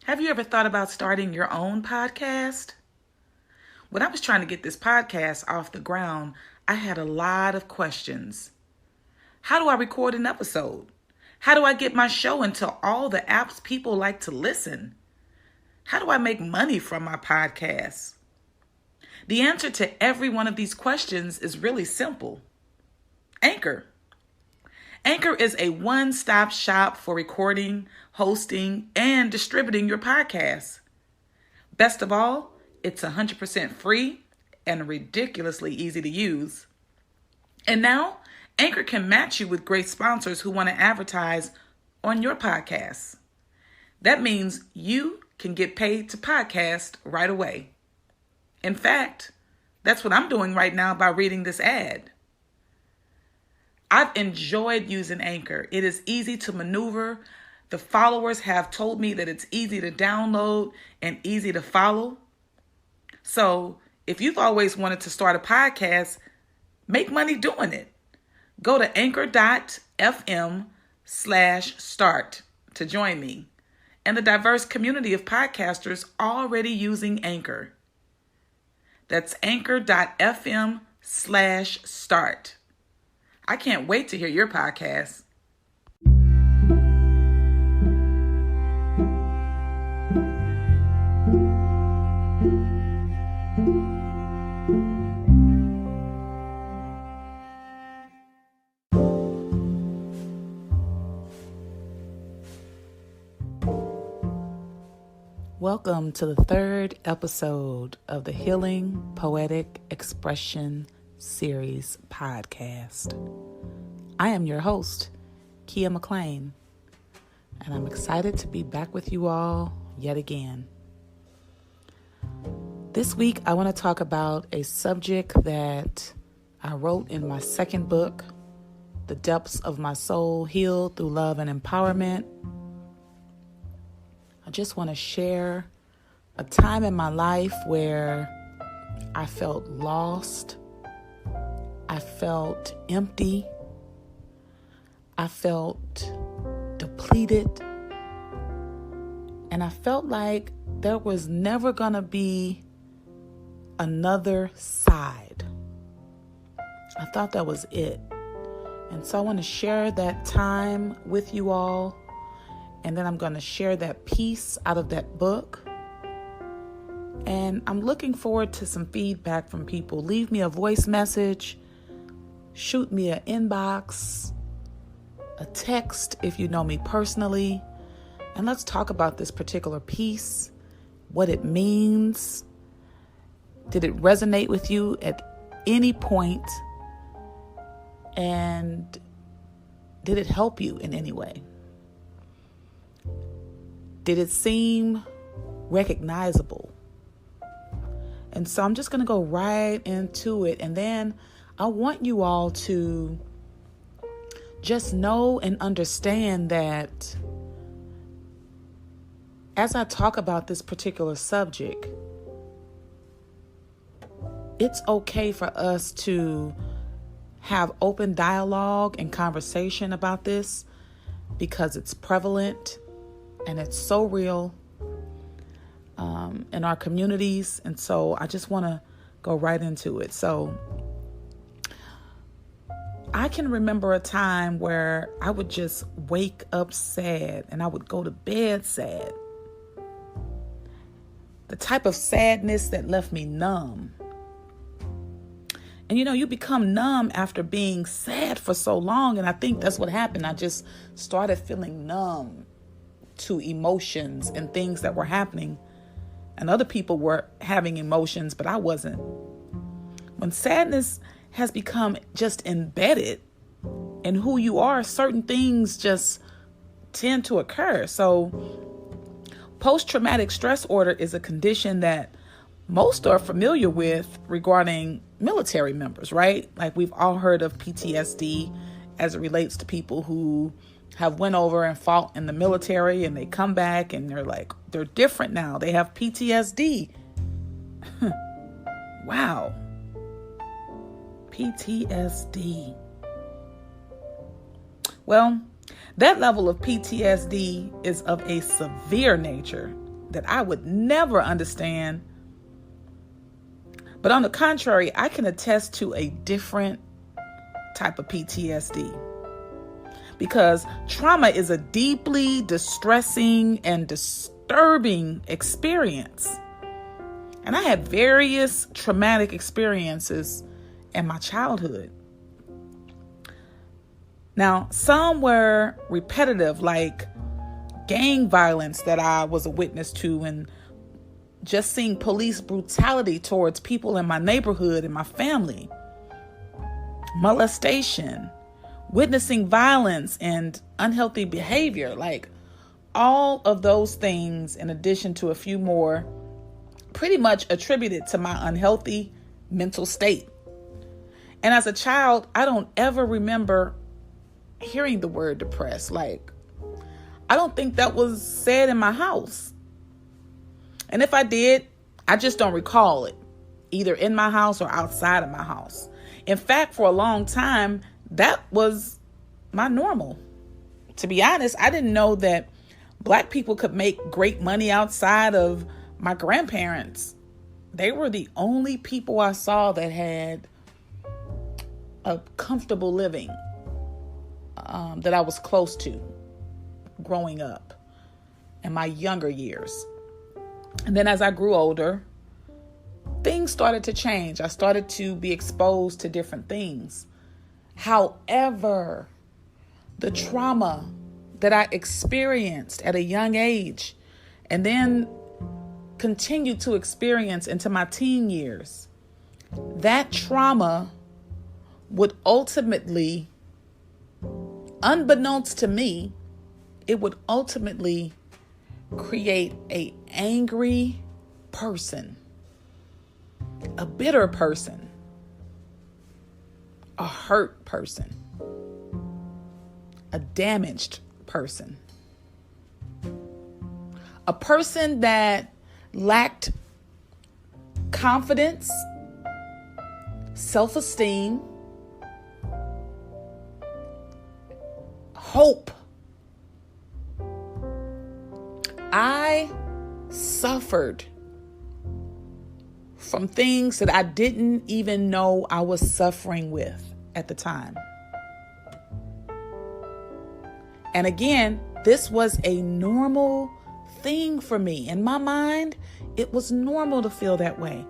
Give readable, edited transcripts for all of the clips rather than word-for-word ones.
Have you ever thought about starting your own podcast? When I was trying to get this podcast off the ground, I had a lot of questions. How do I record an episode? How do I get my show into all the apps people like to listen? How do I make money from my podcast? The answer to every one of these questions is really simple. Anchor. Anchor is a one-stop shop for recording, hosting, and distributing your podcast. Best of all, it's 100% free and ridiculously easy to use. And now, Anchor can match you with great sponsors who want to advertise on your podcast. That means you can get paid to podcast right away. In fact, that's what I'm doing right now by reading this ad. I've enjoyed using Anchor. It is easy to maneuver. The followers have told me that it's easy to download and easy to follow. So if you've always wanted to start a podcast, make money doing it. Go to anchor.fm/start to join me and the diverse community of podcasters already using Anchor. That's anchor.fm/start. I can't wait to hear your podcast. Welcome to the third episode of the Healing Poetic Expression Series podcast. I am your host, Keya Mcclain, and I'm excited to be back with you all yet again. This week, I want to talk about a subject that I wrote in my second book, The Depths of My Soul, Healed Through Love and Empowerment. I just want to share a time in my life where I felt lost. I felt empty. I felt depleted. And I felt like there was never going to be another side. I thought that was it. And so I want to share that time with you all. And then I'm going to share that piece out of that book. And I'm looking forward to some feedback from people. Leave me a voice message. Shoot me an inbox, a text if you know me personally. And let's talk about this particular piece, what it means. Did it resonate with you at any point? And did it help you in any way? Did it seem recognizable? And so I'm just going to go right into it. And then I want you all to just know and understand that as I talk about this particular subject, it's okay for us to have open dialogue and conversation about this because it's prevalent and it's so real in our communities. And so I just want to go right into it. So I can remember a time where I would just wake up sad and I would go to bed sad. The type of sadness that left me numb. And you become numb after being sad for so long. And I think that's what happened. I just started feeling numb to emotions and things that were happening. And other people were having emotions, but I wasn't. When sadness has become just embedded in who you are, certain things just tend to occur. So post-traumatic stress disorder is a condition that most are familiar with regarding military members, right? Like we've all heard of PTSD as it relates to people who have went over and fought in the military and they come back and they're different now. They have PTSD. Wow. PTSD. Well, that level of PTSD is of a severe nature. that I would never understand. But on the contrary, I can attest to a different type of PTSD. Because trauma is a deeply distressing and disturbing experience. And I had various traumatic experiences in my childhood. Now, some were repetitive, like gang violence that I was a witness to, and just seeing police brutality towards people in my neighborhood and my family. Molestation, witnessing violence and unhealthy behavior, like all of those things, in addition to a few more, pretty much attributed to my unhealthy mental state. And as a child, I don't ever remember hearing the word depressed. Like, I don't think that was said in my house. And if I did, I just don't recall it, either in my house or outside of my house. In fact, for a long time, that was my normal. To be honest, I didn't know that Black people could make great money outside of my grandparents. They were the only people I saw that had a comfortable living that I was close to growing up in my younger years. And then as I grew older, things started to change. I started to be exposed to different things. However, the trauma that I experienced at a young age and then continued to experience into my teen years, that trauma would ultimately, unbeknownst to me, it would ultimately create an angry person, a bitter person, a hurt person, a damaged person, a person that lacked confidence, self-esteem, hope. I suffered from things that I didn't even know I was suffering with at the time. And again, this was a normal thing for me. In my mind, it was normal to feel that way.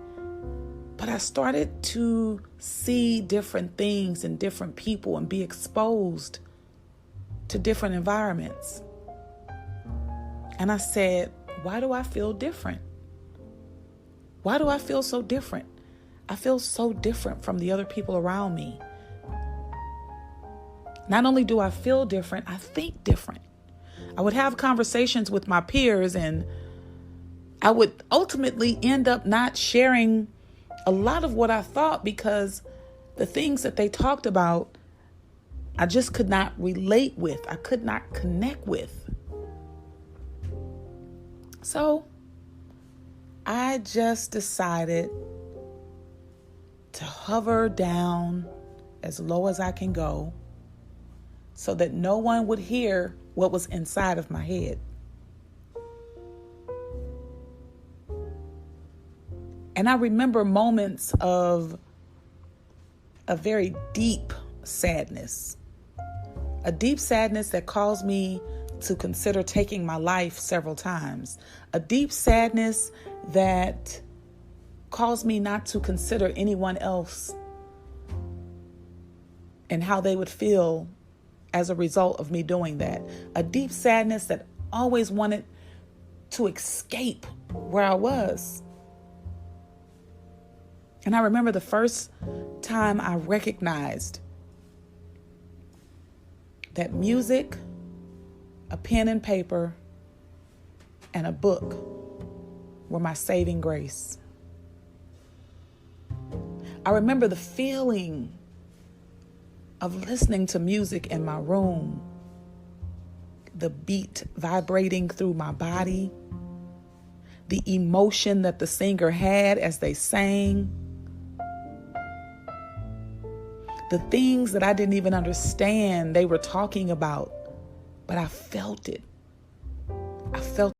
But I started to see different things and different people and be exposed to different environments. And I said, why do I feel different? Why do I feel so different? I feel so different from the other people around me. Not only do I feel different, I think different. I would have conversations with my peers and I would ultimately end up not sharing a lot of what I thought because the things that they talked about, I just could not relate with. I could not connect with. So I just decided to hover down as low as I can go so that no one would hear what was inside of my head. And I remember moments of a very deep sadness, a deep sadness that caused me to consider taking my life several times, a deep sadness that caused me not to consider anyone else and how they would feel as a result of me doing that. A deep sadness that always wanted to escape where I was. And I remember the first time I recognized that music, a pen and paper, and a book were my saving grace. I remember the feeling of listening to music in my room, the beat vibrating through my body, the emotion that the singer had as they sang, the things that I didn't even understand they were talking about, but I felt it. I felt